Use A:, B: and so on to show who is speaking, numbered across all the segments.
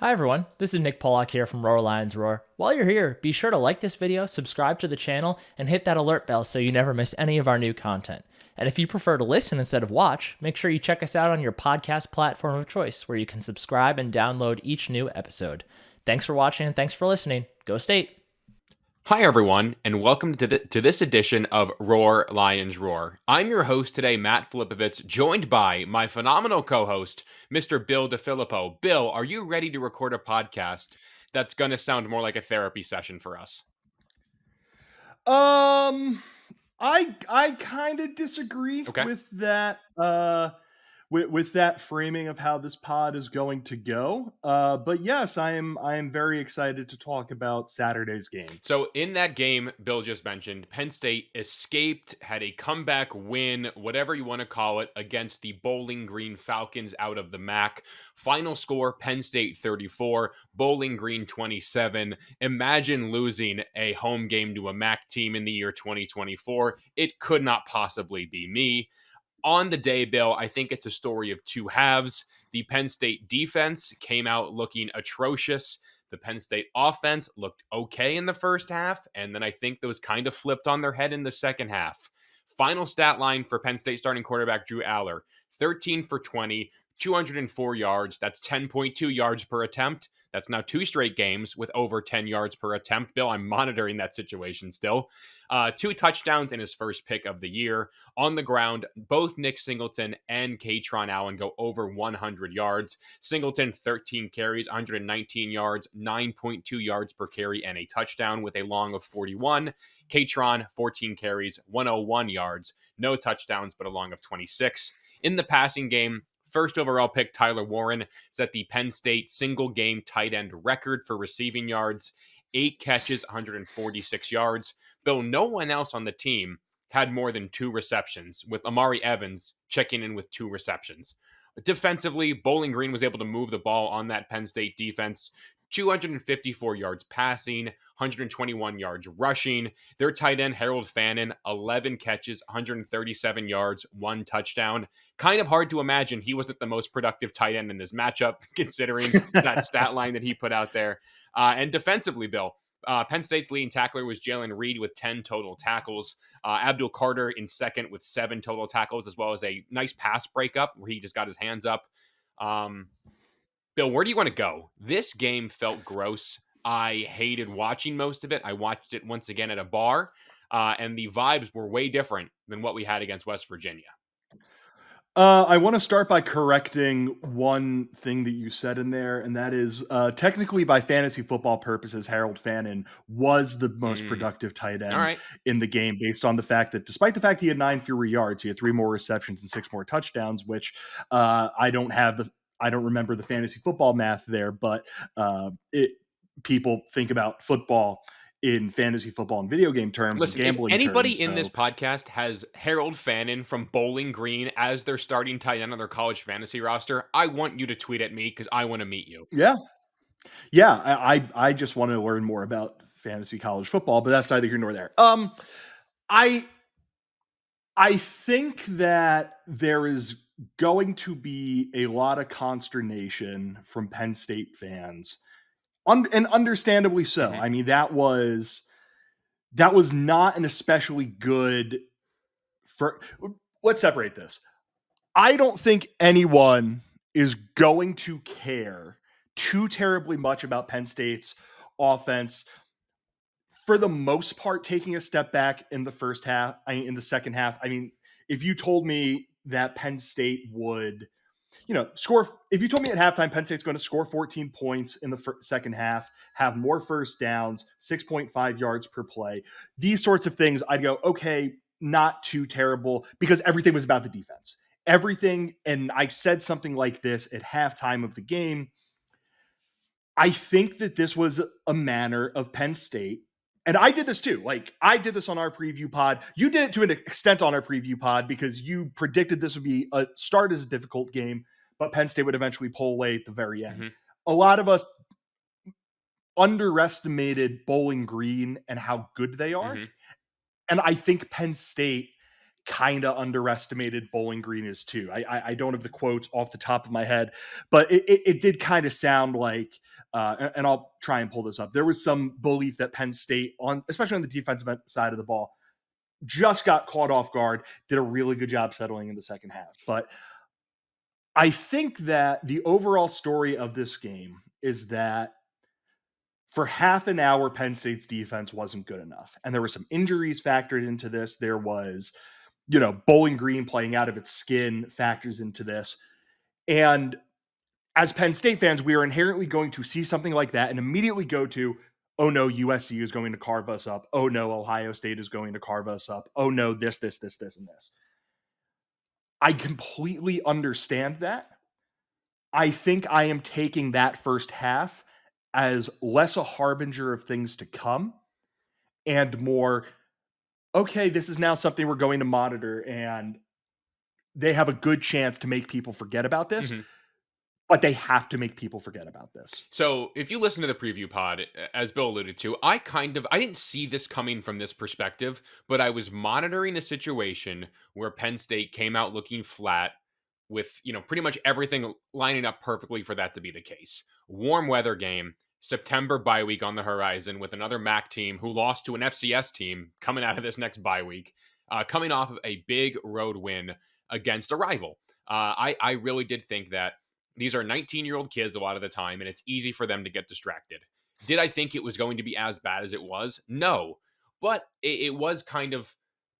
A: Hi everyone, this is Nick Pollock here from Roar Lions Roar. While you're here, be sure to like this video, subscribe to the channel, and hit that alert bell so you never miss any of our new content. And if you prefer to listen instead of watch, make sure you check us out on your podcast platform of choice where you can subscribe and download each new episode. Thanks for watching and thanks for listening. Go State!
B: Hi, everyone, and welcome to this edition of Roar Lions Roar. I'm your host today, Matt Filipovitz, joined by my phenomenal co-host, Mr. Bill DeFilippo. Bill, are you ready to record a podcast that's going to sound more like a therapy session for us?
C: I kind of disagree with that. With that framing of how this pod is going to go. But yes, I am very excited to talk about Saturday's game.
B: So in that game, Bill just mentioned, Penn State escaped, had a comeback win, whatever you want to call it, against the Bowling Green Falcons out of the MAC. Final score, Penn State 34, Bowling Green 27. Imagine losing a home game to a MAC team in the year 2024. It could not possibly be me. On the day, Bill, I think it's a story of two halves. The Penn State defense came out looking atrocious. The Penn State offense looked okay in the first half, and then I think those kind of flipped on their head in the second half. Final stat line for Penn State starting quarterback Drew Aller, 13 for 20, 204 yards. That's 10.2 yards per attempt. That's now 2 straight games with over 10 yards per attempt. Bill, I'm monitoring that situation still. 2 touchdowns in his first pick of the year. On the ground, both Nick Singleton and Katron Allen go over 100 yards. Singleton, 13 carries, 119 yards, 9.2 yards per carry, and a touchdown with a long of 41. Katron, 14 carries, 101 yards, no touchdowns, but a long of 26. In the passing game, first overall pick Tyler Warren set the Penn State single game tight end record for receiving yards, 8 catches, 146 yards. Bill, no one else on the team had more than 2 receptions, with Amari Evans checking in with 2 receptions. Defensively, Bowling Green was able to move the ball on that Penn State defense. 254 yards passing, 121 yards rushing. Their tight end, Harold Fannin, 11 catches, 137 yards, 1 touchdown. Kind of hard to imagine he wasn't the most productive tight end in this matchup, considering that stat line that he put out there. And defensively, Bill, Penn State's leading tackler was Jalen Reed with 10 total tackles. Abdul Carter in second with 7 total tackles, as well as a nice pass breakup where he just got his hands up. Bill, where do you want to go? This game felt gross. I hated watching most of it. I watched it once again at a bar, and the vibes were way different than what we had against West Virginia.
C: I want to start by correcting one thing that you said in there, and that is technically by fantasy football purposes, Harold Fannin was the most productive tight end in the game based on the fact that despite the fact he had 9 fewer yards, he had 3 more receptions and 6 more touchdowns, which I don't remember the fantasy football math there, but people think about football in fantasy football and video game terms.
B: Listen,
C: gambling
B: if anybody
C: terms,
B: in this podcast has Harold Fannin from Bowling Green as their starting tight end on their college fantasy roster, I want you to tweet at me because I want to meet you.
C: Yeah. I just want to learn more about fantasy college football, but that's neither here nor there. I think that there is going to be a lot of consternation from Penn State fans, and understandably so. I mean, that was not an especially good. Let's separate this. I don't think anyone is going to care too terribly much about Penn State's offense. For the most part, taking a step back in the second half. I mean, if you told me that Penn State would, score, if you told me at halftime Penn State's going to score 14 points in the second half, have more first downs, 6.5 yards per play, these sorts of things, I'd go, okay, not too terrible, because everything was about the defense. Everything, and I said something like this at halftime of the game. I think that this was a manner of Penn State. And I did this too. Like, I did this on our preview pod. You did it to an extent on our preview pod because you predicted this would be start as a difficult game, but Penn State would eventually pull away at the very end. A lot of us underestimated Bowling Green and how good they are. And I think Penn State kind of underestimated Bowling Green is too. I don't have the quotes off the top of my head, but it did kind of sound like, and I'll try and pull this up. There was some belief that Penn State, especially on the defensive side of the ball, just got caught off guard, did a really good job settling in the second half. But I think that the overall story of this game is that for half an hour, Penn State's defense wasn't good enough. And there were some injuries factored into this. There was, Bowling Green playing out of its skin factors into this. And as Penn State fans, we are inherently going to see something like that and immediately go to, oh no, USC is going to carve us up. Oh no, Ohio State is going to carve us up. Oh no, this, and this. I completely understand that. I think I am taking that first half as less a harbinger of things to come and more, okay, this is now something we're going to monitor, and they have a good chance to make people forget about this. Mm-hmm. But they have to make people forget about this.
B: So if you listen to the preview pod, as Bill alluded to, I didn't see this coming from this perspective, but I was monitoring a situation where Penn State came out looking flat with, pretty much everything lining up perfectly for that to be the case. Warm weather game, September bye week on the horizon with another MAC team who lost to an FCS team coming out of this next bye week, coming off of a big road win against a rival. I really did think that these are 19-year-old kids a lot of the time, and it's easy for them to get distracted. Did I think it was going to be as bad as it was? No. But it was kind of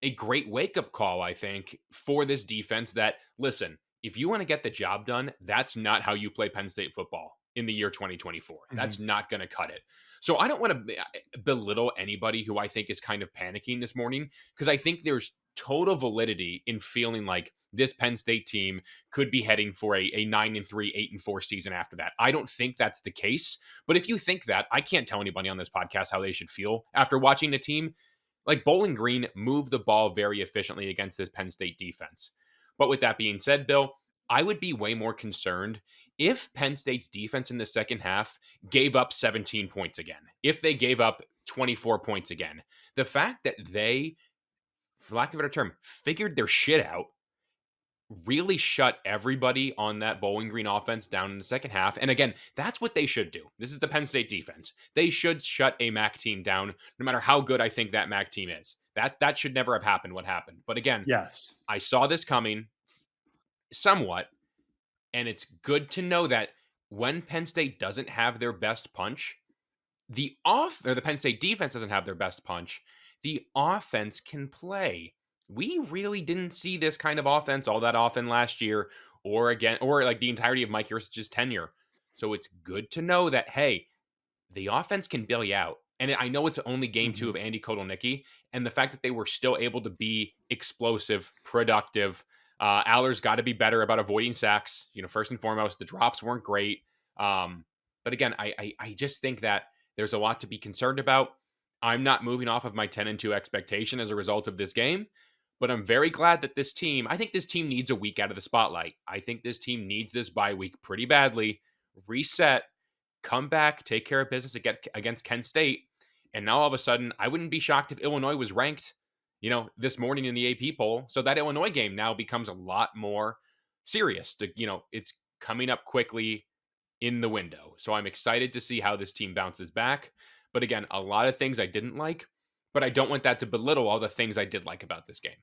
B: a great wake-up call, I think, for this defense that, listen, if you want to get the job done, that's not how you play Penn State football in the year 2024. Mm-hmm. That's not going to cut it. So I don't want to belittle anybody who I think is kind of panicking this morning, because I think there's total validity in feeling like this Penn State team could be heading for a 9-3, 8-4 season after that. I don't think that's the case. But if you think that, I can't tell anybody on this podcast how they should feel after watching a team like Bowling Green move the ball very efficiently against this Penn State defense. But with that being said, Bill, I would be way more concerned if Penn State's defense in the second half gave up 17 points again, if they gave up 24 points again. The fact that they, for lack of a better term, figured their shit out, really shut everybody on that Bowling Green offense down in the second half. And again, that's what they should do. This is the Penn State defense. They should shut a MAC team down, no matter how good I think that MAC team is. That should never have happened, what happened. But again,
C: yes,
B: I saw this coming somewhat, and it's good to know that when Penn State doesn't have their best punch, the Penn State defense doesn't have their best punch, the offense can play. We really didn't see this kind of offense all that often last year, or like the entirety of Mike Yurcich's tenure. So it's good to know that, hey, the offense can bail you out. And I know it's only game 2 of Andy Kotelnicki, and the fact that they were still able to be explosive, productive. Aller's got to be better about avoiding sacks. First and foremost, the drops weren't great. But again, I just think that there's a lot to be concerned about. I'm not moving off of my 10-2 expectation as a result of this game, but I'm very glad that I think this team needs a week out of the spotlight. I think this team needs this bye week pretty badly. Reset, come back, take care of business against Kent State. And now all of a sudden, I wouldn't be shocked if Illinois was ranked, this morning in the AP poll. So that Illinois game now becomes a lot more serious. It's coming up quickly in the window. So I'm excited to see how this team bounces back. But again, a lot of things I didn't like, but I don't want that to belittle all the things I did like about this game.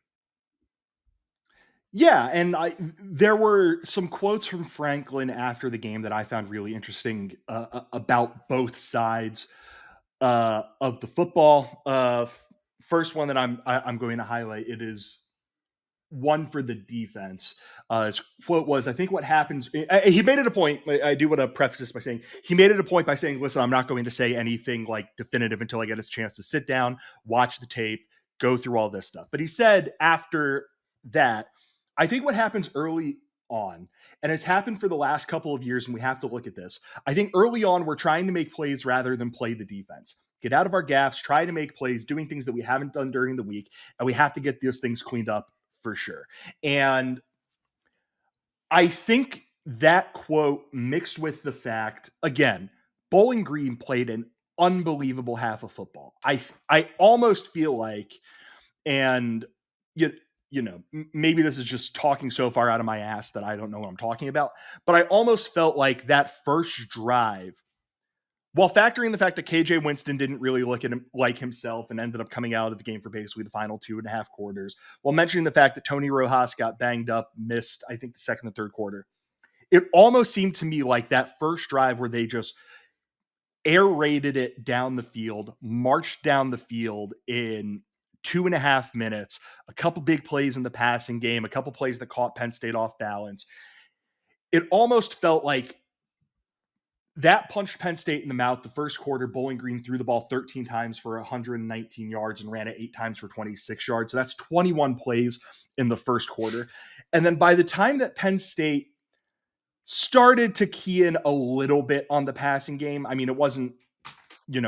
C: Yeah, and there were some quotes from Franklin after the game that I found really interesting about both sides of the football. First one that I'm going to highlight, it is one for the defense. His quote was, I think what happens, he made it a point, I do want to preface this by saying, he made it a point by saying, listen, I'm not going to say anything like definitive until I get a chance to sit down, watch the tape, go through all this stuff. But he said after that, I think what happens early on, and it's happened for the last couple of years, and we have to look at this. I think early on, we're trying to make plays rather than play the defense. Get out of our gaps, try to make plays, doing things that we haven't done during the week, and we have to get those things cleaned up for sure. And I think that quote mixed with the fact, again, Bowling Green played an unbelievable half of football. I almost feel like, and maybe this is just talking so far out of my ass that I don't know what I'm talking about, but I almost felt like that first drive, while factoring the fact that KJ Winston didn't really look at him like himself and ended up coming out of the game for basically the final 2.5 quarters, while mentioning the fact that Tony Rojas got banged up, missed, I think, the second and third quarter, it almost seemed to me like that first drive where they just air raided it down the field, marched down the field in 2.5 minutes, a couple big plays in the passing game, a couple plays that caught Penn State off balance. It almost felt like that punched Penn State in the mouth. The first quarter, Bowling Green threw the ball 13 times for 119 yards and ran it 8 times for 26 yards. So that's 21 plays in the first quarter. And then by the time that Penn State started to key in a little bit on the passing game, I mean, it wasn't,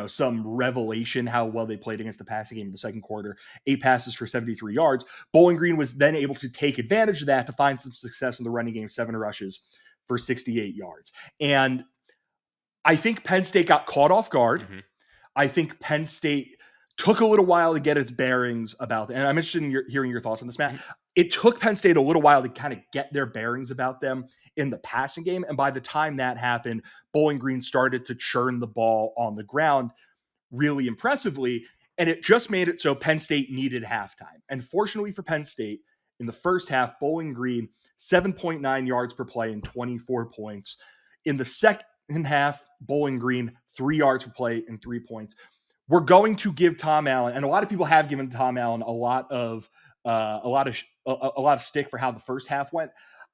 C: some revelation how well they played against the passing game in the second quarter. 8 passes for 73 yards. Bowling Green was then able to take advantage of that to find some success in the running game, 7 rushes for 68 yards. And I think Penn State got caught off guard. Mm-hmm. I think Penn State took a little while to get its bearings about it. And I'm interested in hearing your thoughts on this, Matt. Mm-hmm. It took Penn State a little while to kind of get their bearings about them in the passing game. And by the time that happened, Bowling Green started to churn the ball on the ground really impressively. And it just made it so Penn State needed halftime. And fortunately for Penn State, in the first half, Bowling Green, 7.9 yards per play and 24 points. In the second half, Bowling Green, 3 yards per play and 3 points. We're going to give Tom Allen, and a lot of people have given Tom Allen a lot of stick for how the first half went.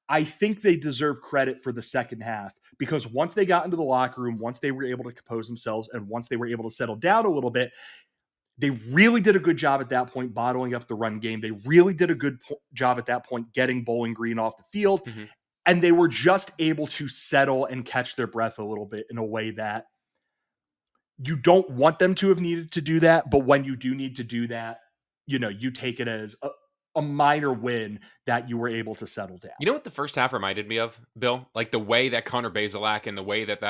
C: I think they deserve credit for the second half, because once they got into the locker room, once they were able to compose themselves, and once they were able to settle down a little bit, they really did a good job at that point bottling up the run game. They really did a good job at that point getting Bowling Green off the field. Mm-hmm. And they were just able to settle and catch their breath a little bit in a way that you don't want them to have needed to do that. But when you do need to do that, you take it as a minor win that you were able to settle down.
B: You know what the first half reminded me of, Bill? Like the way that Connor Bazelak and the way that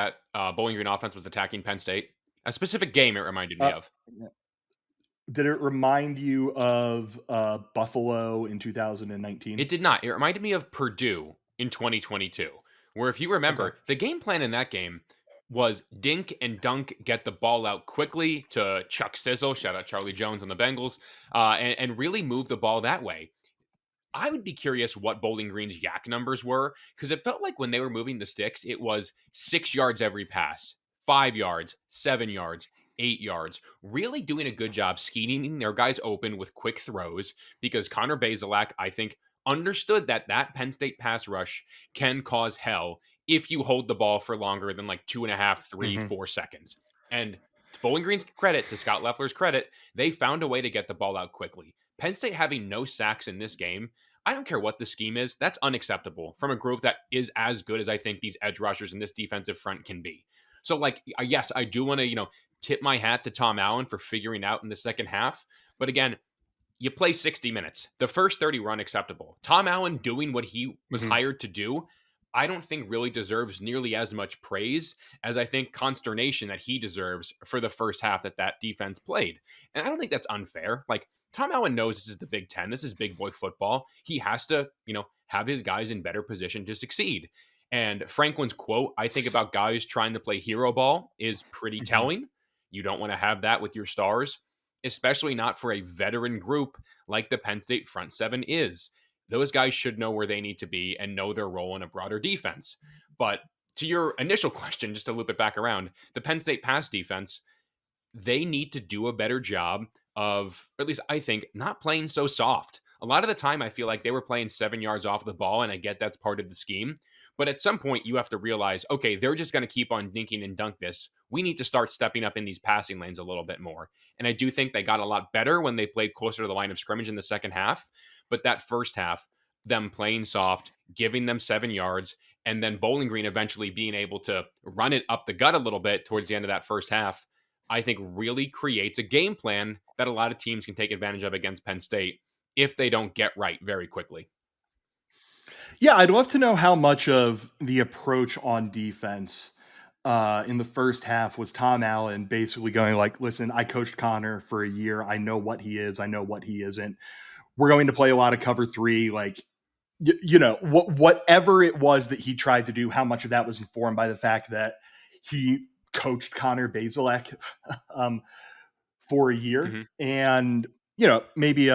B: Bowling Green offense was attacking Penn State. A specific game it reminded me of.
C: Did it remind you of Buffalo in 2019?
B: It did not. It reminded me of Purdue in 2022, where if you remember, the game plan in that game was dink and dunk, get the ball out quickly to Chuck Sizzle, shout out Charlie Jones on the Bengals, and really move the ball that way. I would be curious what Bowling Green's yak numbers were, because it felt like when they were moving the sticks, it was 6 yards every pass, 5 yards, 7 yards, 8 yards, really doing a good job scheming their guys open with quick throws, because Connor Bazelak, I think, understood that Penn State pass rush can cause hell if you hold the ball for longer than like 2.5, 3, 4 seconds. And to Bowling Green's credit, to Scott Loeffler's credit, they found a way to get the ball out quickly. Penn State having no sacks in this game, I don't care what the scheme is, that's unacceptable from a group that is as good as I think these edge rushers in this defensive front can be. So, like, yes, I do want to, tip my hat to Tom Allen for figuring out in the second half. But again, you play 60 minutes. The first 30 were unacceptable. Tom Allen doing what he was hired to do, I don't think really deserves nearly as much praise as I think consternation that he deserves for the first half that defense played. And I don't think that's unfair. Like, Tom Allen knows this is the Big Ten. This is big boy football. He has to, have his guys in better position to succeed. And Franklin's quote, I think about guys trying to play hero ball, is pretty telling. You don't want to have that with your stars, especially not for a veteran group like the Penn State front seven is. Those guys should know where they need to be and know their role in a broader defense. But to your initial question, just to loop it back around, the Penn State pass defense, they need to do a better job of, or at least I think, not playing so soft. A lot of the time, I feel like they were playing 7 yards off the ball, and I get that's part of the scheme. But at some point, you have to realize, okay, they're just going to keep on dinking and dunk this. We need to start stepping up in these passing lanes a little bit more. And I do think they got a lot better when they played closer to the line of scrimmage in the second half. But that first half, them playing soft, giving them 7 yards, and then Bowling Green eventually being able to run it up the gut a little bit towards the end of that first half, I think really creates a game plan that a lot of teams can take advantage of against Penn State if they don't get right very quickly.
C: Yeah, I'd love to know how much of the approach on defense in the first half was Tom Allen basically going like, listen, I coached Connor for a year. I know what he is. I know what he isn't. we're going to play a lot of cover 3, like, whatever it was that he tried to do, how much of that was informed by the fact that he coached Connor Bazelak for a year.
B: Mm-hmm.
C: And, maybe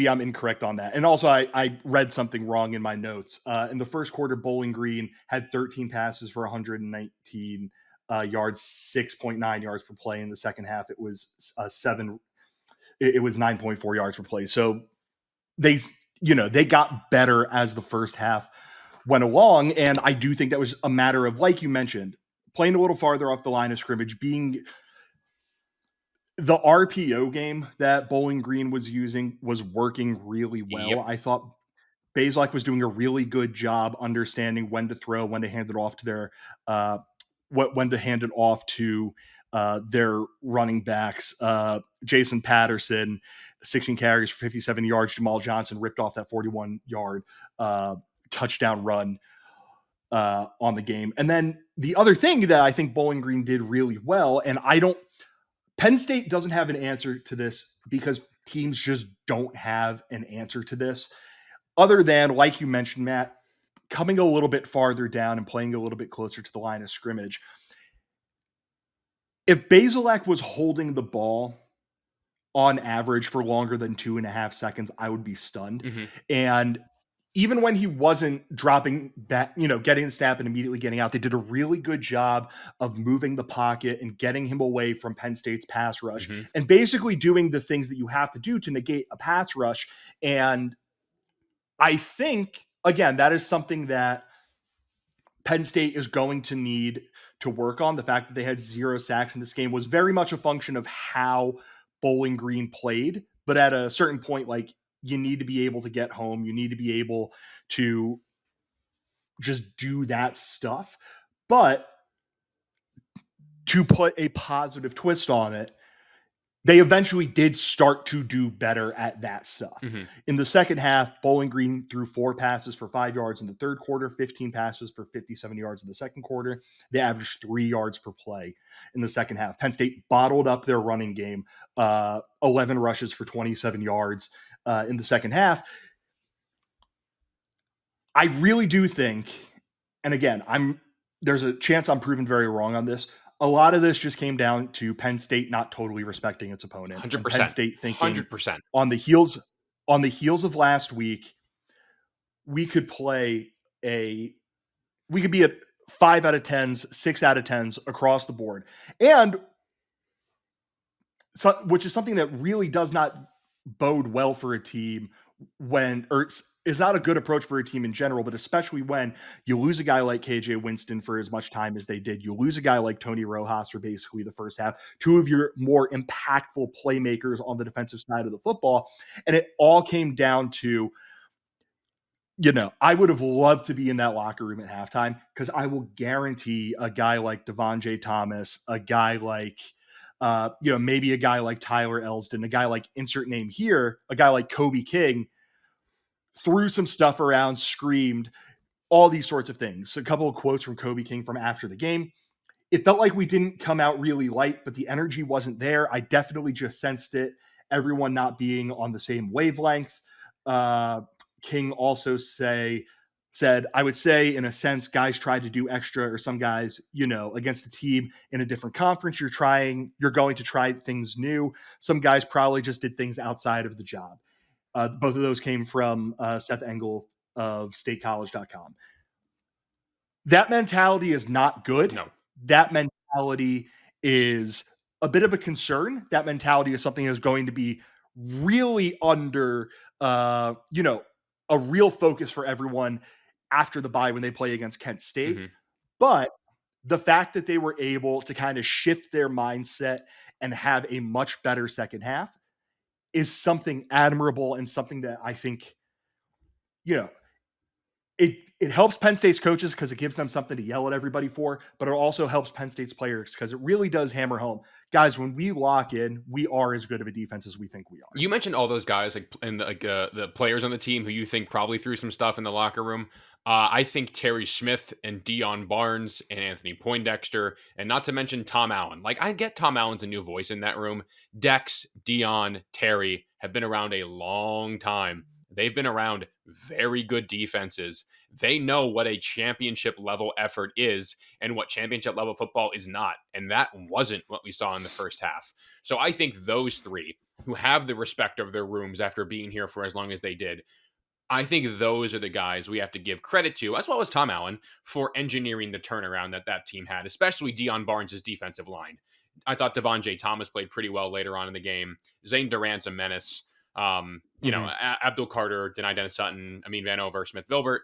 C: I'm incorrect on that. And also I read something wrong in my notes. In the first quarter, Bowling Green had 13 passes for 119 yards, 6.9 yards per play. In the second half, it was 9.4 yards per play. So they got better as the first half went along. And I do think that was a matter of, like you mentioned, playing a little farther off the line of scrimmage, being the RPO game that Bowling Green was using was working really well.
B: Yep.
C: I thought Bazelak was doing a really good job understanding when to throw, when to hand it off to their running backs. Jason Patterson, 16 carries for 57 yards. Jamal Johnson ripped off that 41-yard touchdown run on the game. And then the other thing that I think Bowling Green did really well, and Penn State doesn't have an answer to this because teams just don't have an answer to this, other than, like you mentioned, Matt, coming a little bit farther down and playing a little bit closer to the line of scrimmage. If Bazelak was holding the ball on average for longer than 2.5 seconds, I would be stunned.
B: Mm-hmm.
C: And even when he wasn't dropping back, getting the snap and immediately getting out, they did a really good job of moving the pocket and getting him away from Penn State's pass rush,
B: Mm-hmm.
C: and basically doing the things that you have to do to negate a pass rush. And I think, again, that is something that Penn State is going to need to work on. The fact that they had 0 sacks in this game was very much a function of how Bowling Green played. But at a certain point, like, you need to be able to get home. You need to be able to just do that stuff. But to put a positive twist on it, they eventually did start to do better at that stuff.
B: Mm-hmm.
C: In the second half, Bowling Green threw 4 passes for 5 yards in the third quarter, 15 passes for 57 yards in the second quarter. They averaged 3 yards per play in the second half. Penn State bottled up their running game, 11 rushes for 27 yards in the second half. I really do think, and again, there's a chance I'm proven very wrong on this. A lot of this just came down to Penn State not totally respecting its opponent.
B: 100%.
C: And Penn State thinking
B: 100%.
C: on the heels of last week, we could be at 5 out of 10s, 6 out of 10s across the board. And which is something that really does not bode well for a team is not a good approach for a team in general, but especially when you lose a guy like KJ Winston for as much time as they did. You lose a guy like Tony Rojas for basically the first half, 2 of your more impactful playmakers on the defensive side of the football. And it all came down to, I would have loved to be in that locker room at halftime, because I will guarantee a guy like Devon J. Thomas, a guy like, maybe a guy like Tyler Elsdon, a guy like insert name here, a guy like Kobe King, threw some stuff around, screamed, all these sorts of things. So a couple of quotes from Kobe King from after the game. It felt like we didn't come out really light, but the energy wasn't there. I definitely just sensed it. Everyone not being on the same wavelength. King also said, I would say, in a sense, guys tried to do extra, or some guys, against a team in a different conference, you're going to try things new. Some guys probably just did things outside of the job. Both of those came from Seth Engel of statecollege.com. That mentality is not good.
B: No.
C: That mentality is a bit of a concern. That mentality is something that's going to be really under, a real focus for everyone after the bye when they play against Kent State.
B: Mm-hmm.
C: But the fact that they were able to kind of shift their mindset and have a much better second half is something admirable, and something that I think, it helps Penn State's coaches because it gives them something to yell at everybody for, but it also helps Penn State's players because it really does hammer home, guys, when we lock in, we are as good of a defense as we think we are.
B: You mentioned all those guys, the players on the team who you think probably threw some stuff in the locker room. I think Terry Smith and Dion Barnes and Anthony Poindexter, and not to mention Tom Allen. Like, I get Tom Allen's a new voice in that room. Dex, Dion, Terry have been around a long time. They've been around very good defenses. They know what a championship level effort is and what championship level football is not. And that wasn't what we saw in the first half. So I think those three, who have the respect of their rooms after being here for as long as they did, I think those are the guys we have to give credit to, as well as Tom Allen, for engineering the turnaround that team had, especially Deion Barnes' defensive line. I thought Devon J. Thomas played pretty well later on in the game. Zane Durant's a menace. Abdul Carter, Denai Dennis Sutton, Amin Vanover, Smith Vilbert,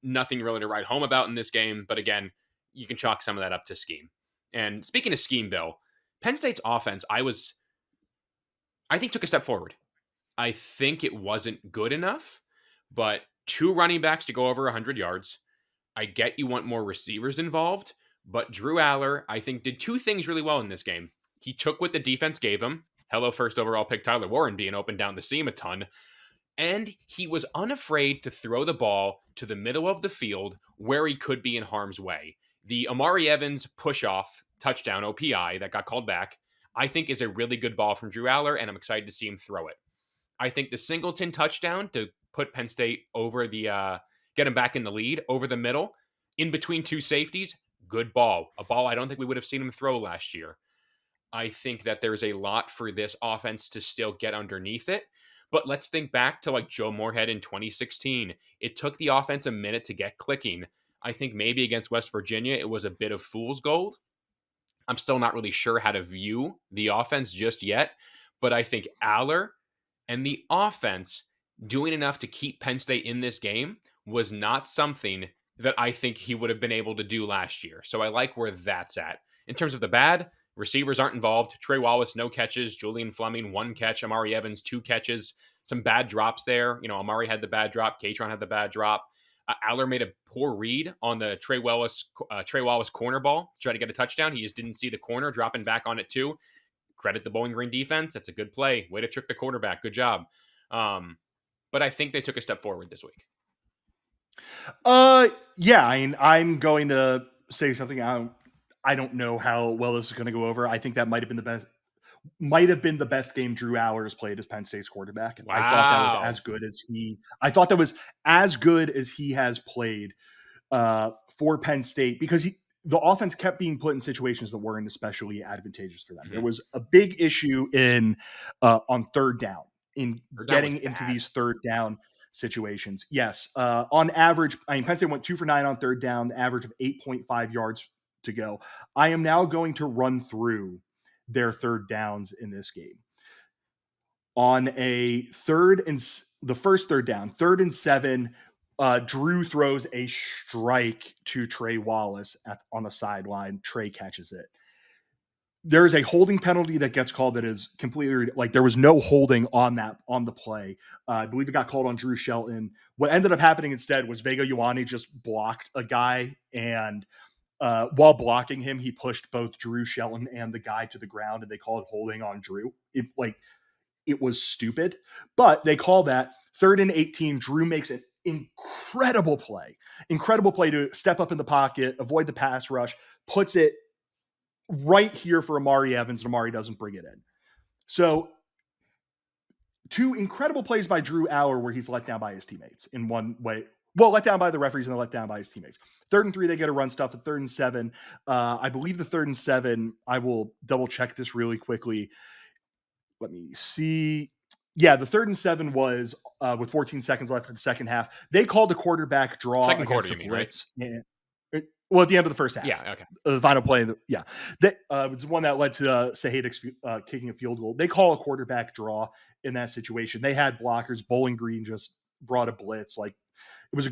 B: nothing really to write home about in this game. But again, you can chalk some of that up to scheme. And speaking of scheme, Bill, Penn State's offense, I think took a step forward. I think it wasn't good enough, but 2 running backs to go over 100 yards. I get you want more receivers involved, but Drew Aller, I think, did 2 things really well in this game. He took what the defense gave him. Hello, first overall pick Tyler Warren being open down the seam a ton. And he was unafraid to throw the ball to the middle of the field where he could be in harm's way. The Amari Evans push-off touchdown OPI that got called back, I think is a really good ball from Drew Aller, and I'm excited to see him throw it. I think the Singleton touchdown to put Penn State over the, get him back in the lead, over the middle, in between 2 safeties, good ball. A ball I don't think we would have seen him throw last year. I think that there's a lot for this offense to still get underneath it. But let's think back to like Joe Moorhead in 2016. It took the offense a minute to get clicking. I think maybe against West Virginia, it was a bit of fool's gold. I'm still not really sure how to view the offense just yet. But I think Aller and the offense doing enough to keep Penn State in this game was not something that I think he would have been able to do last year. So I like where that's at. In terms of the bad, receivers aren't involved. Trey Wallace, no catches. Julian Fleming, 1 catch. Amari Evans, 2 catches. Some bad drops there. Amari had the bad drop. Katron had the bad drop. Aller made a poor read on the Trey Wallace corner ball to try to get a touchdown. He just didn't see the corner, dropping back on it too. Credit the Bowling Green defense. That's a good play. Way to trick the quarterback. Good job. But I think they took a step forward this week.
C: Yeah, I'm going to say something. I don't know how well this is going to go over. I think that might have been the best game Drew Aller has played as Penn State's quarterback.
B: Wow.
C: I thought that was as good as he has played for Penn State, because the offense kept being put in situations that weren't especially advantageous for them. Mm-hmm. There was a big issue on third down, in getting into these third down situations. Yes. On average, Penn State went 2 for 9 on third down, average of 8.5 yards to go. I am now going to run through their third downs in this game. On the first third down, 3rd and 7, Drew throws a strike to Trey Wallace on the sideline. Trey catches it. There's a holding penalty that gets called that is completely, like, there was no holding on the play. I believe it got called on Drew Shelton. What ended up happening instead was Vega Ioane just blocked a guy, and while blocking him, he pushed both Drew Shelton and the guy to the ground, and they called holding on Drew. It was stupid, but they call that. 3rd and 18, Drew makes an incredible play to step up in the pocket, avoid the pass rush, puts it right here for Amari Evans, and Amari doesn't bring it in. So 2 incredible plays by Drew Aller where he's let down by his teammates in one way. Well, let down by the referees and then let down by his teammates. 3rd and 3, they get to run stuff. At 3rd and 7, I believe the 3rd and 7, I will double check this really quickly. Let me see. Yeah, the 3rd and 7 was with 14 seconds left in the second half. They called a quarterback draw
B: second
C: against
B: quarter,
C: the
B: you
C: blitz.
B: mean, right?
C: Well, at the end of the first half.
B: Yeah, okay.
C: The final play. That was one that led to Sahedix kicking a field goal. They call a quarterback draw in that situation. They had blockers. Bowling Green just brought a blitz. Like, it was a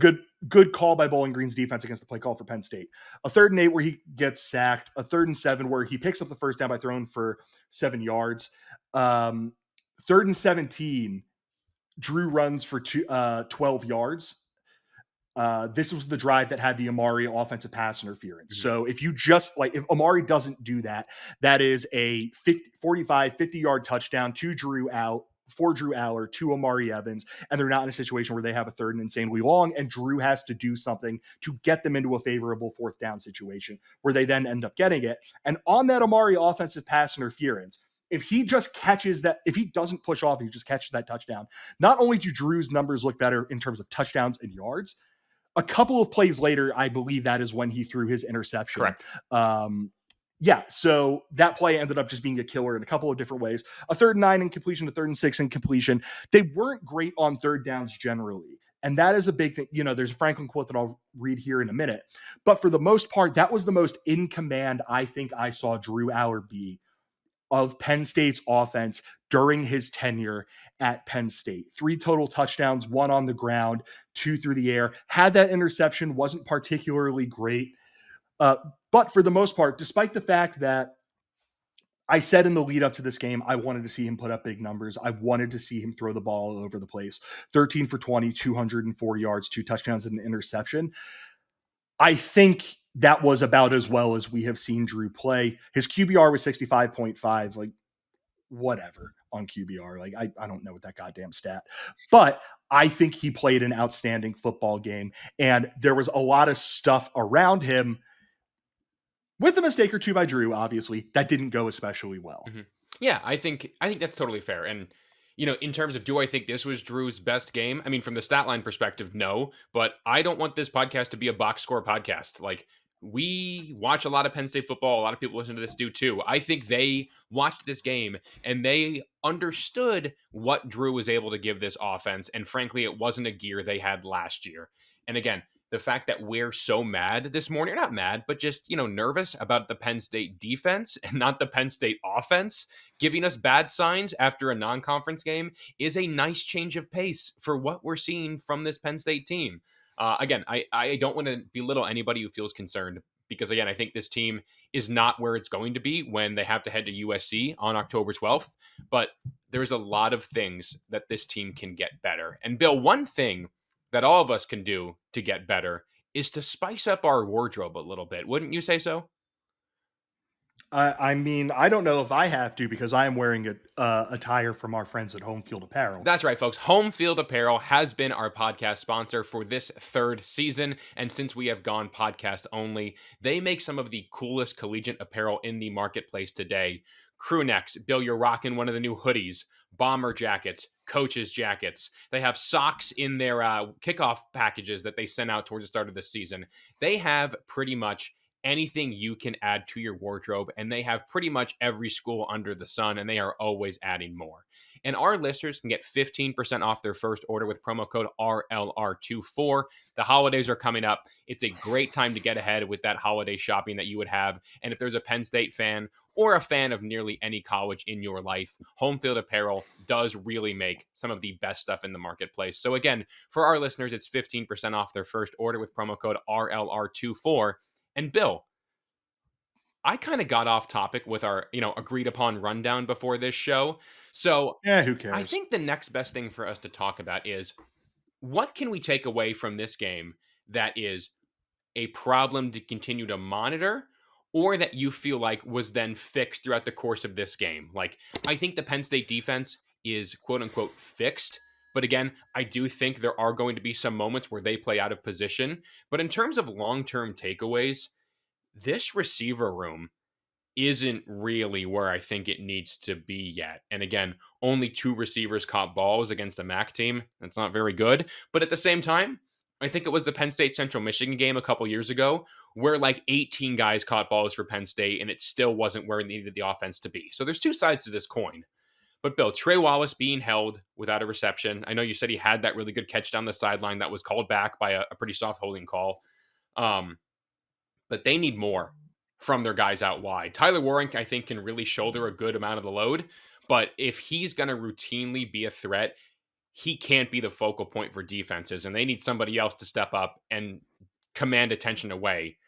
C: good call by Bowling Green's defense against the play call for Penn State. A 3rd and 8 where he gets sacked. A 3rd and 7 where he picks up the first down by throwing for 7 yards. 3rd and 17, Drew runs for 12 yards. This was the drive that had the Amari offensive pass interference. Mm-hmm. So if Amari doesn't do that, that is a 50-yard touchdown to Drew Aller, to Amari Evans, and they're not in a situation where they have a 3rd and insanely long, and Drew has to do something to get them into a favorable 4th down situation where they then end up getting it. And on that Amari offensive pass interference, if he just catches that, if he doesn't push off, he just catches that touchdown. Not only do Drew's numbers look better in terms of touchdowns and yards, a couple of plays later, I believe that is when he threw his interception.
B: Correct.
C: Yeah, so that play ended up just being a killer in a couple of different ways. A 3rd and 9 incompletion, a 3rd and 6 incompletion. They weren't great on third downs generally. And that is a big thing. There's a Franklin quote that I'll read here in a minute. But for the most part, that was the most in command I think I saw Drew Aller be of Penn State's offense during his tenure at Penn State. 3 total touchdowns, 1 on the ground, 2 through the air. Had that interception, wasn't particularly great. But for the most part, despite the fact that I said in the lead up to this game, I wanted to see him put up big numbers. I wanted to see him throw the ball all over the place. 13 for 20, 204 yards, 2 touchdowns and an interception. I think that was about as well as we have seen Drew play. His QBR was 65.5, like whatever on QBR. Like I don't know what that goddamn stat, but I think he played an outstanding football game. And there was a lot of stuff around him, with a mistake or two by Drew, obviously, that didn't go especially well.
B: Mm-hmm. Yeah, I think that's totally fair. And, in terms of do I think this was Drew's best game? I mean, from the stat line perspective, no. But I don't want this podcast to be a box score podcast. Like, we watch a lot of Penn State football. A lot of people listen to this do too. I think they watched this game and they understood what Drew was able to give this offense. And frankly, it wasn't a gear they had last year. And again, the fact that we're so mad this morning, or not mad, but just, nervous about the Penn State defense and not the Penn State offense giving us bad signs after a non-conference game is a nice change of pace for what we're seeing from this Penn State team. Again, I don't want to belittle anybody who feels concerned because, again, I think this team is not where it's going to be when they have to head to USC on October 12th. But there's a lot of things that this team can get better. And Bill, one thing that all of us can do to get better is to spice up our wardrobe a little bit. Wouldn't you say so?
C: I mean, I don't know if I have to because I am wearing a attire from our friends at Home Field Apparel.
B: That's right, folks. Home Field Apparel has been our podcast sponsor for this 3rd season. And since we have gone podcast only, they make some of the coolest collegiate apparel in the marketplace today. Crew necks. Bill, you're rocking one of the new hoodies, bomber jackets, coaches jackets. They have socks in their kickoff packages that they sent out towards the start of the season. They have pretty much anything you can add to your wardrobe, and they have pretty much every school under the sun, and they are always adding more. And our listeners can get 15% off their first order with promo code RLR24. The holidays are coming up. It's a great time to get ahead with that holiday shopping that you would have. And if there's a Penn State fan or a fan of nearly any college in your life, Home Field Apparel does really make some of the best stuff in the marketplace. So again, for our listeners, it's 15% off their first order with promo code RLR24. And Bill, I kind of got off topic with our, agreed upon rundown before this show. So
C: yeah, who cares?
B: I think the next best thing for us to talk about is what can we take away from this game that is a problem to continue to monitor or that you feel like was then fixed throughout the course of this game? Like, I think the Penn State defense is quote unquote fixed. But again, I do think there are going to be some moments where they play out of position. But in terms of long-term takeaways, this receiver room isn't really where I think it needs to be yet. And again, only 2 receivers caught balls against a MAC team. That's not very good. But at the same time, I think it was the Penn State Central Michigan game a couple years ago where like 18 guys caught balls for Penn State and it still wasn't where it needed the offense to be. So there's 2 sides to this coin. But Bill, Trey Wallace being held without a reception. I know you said he had that really good catch down the sideline that was called back by a pretty soft holding call. But they need more from their guys out wide. Tyler Warren, I think, can really shoulder a good amount of the load. But if he's going to routinely be a threat, he can't be the focal point for defenses. And they need somebody else to step up and command attention away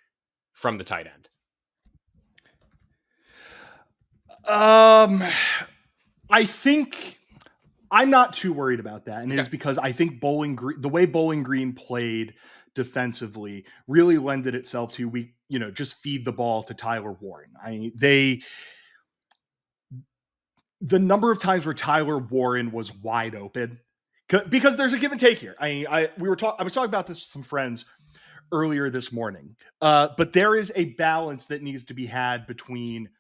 B: from the tight end.
C: I think I'm not too worried about that. And it is because I think the way Bowling Green played defensively really lended itself to just feed the ball to Tyler Warren. I mean, the number of times where Tyler Warren was wide open, because there's a give and take here. I was talking about this with some friends earlier this morning, but there is a balance that needs to be had between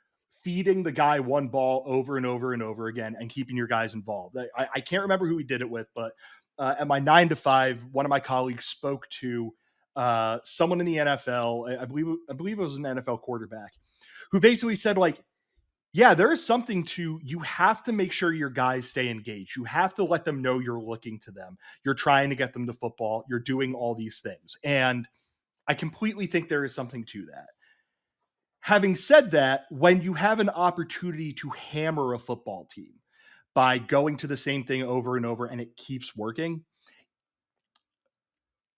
C: feeding the guy one ball over and over and over again and keeping your guys involved. I can't remember who we did it with, but at my 9 to 5, one of my colleagues spoke to someone in the NFL. I believe it was an NFL quarterback who basically said, like, yeah, there is something to, you have to make sure your guys stay engaged. You have to let them know you're looking to them. You're trying to get them to football. You're doing all these things. And I completely think there is something to that. Having said that, when you have an opportunity to hammer a football team by going to the same thing over and over and it keeps working,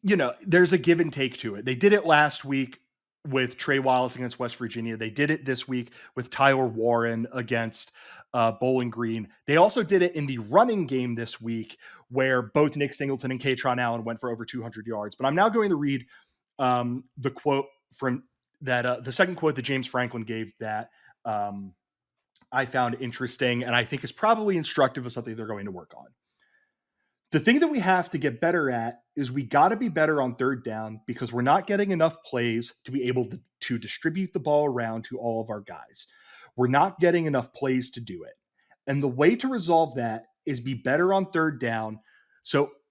C: there's a give and take to it. They did it last week with Trey Wallace against West Virginia. They did it this week with Tyler Warren against Bowling Green. They also did it in the running game this week where both Nick Singleton and Katron Allen went for over 200 yards. But I'm now going to read the quote from that, the second quote that James Franklin gave that I found interesting and I think is probably instructive of something they're going to work on. The thing that we have to get better at is we got to be better on third down because we're not getting enough plays to be able to distribute the ball around to all of our guys. We're not getting enough plays to do it. And the way to resolve that is be better on third down.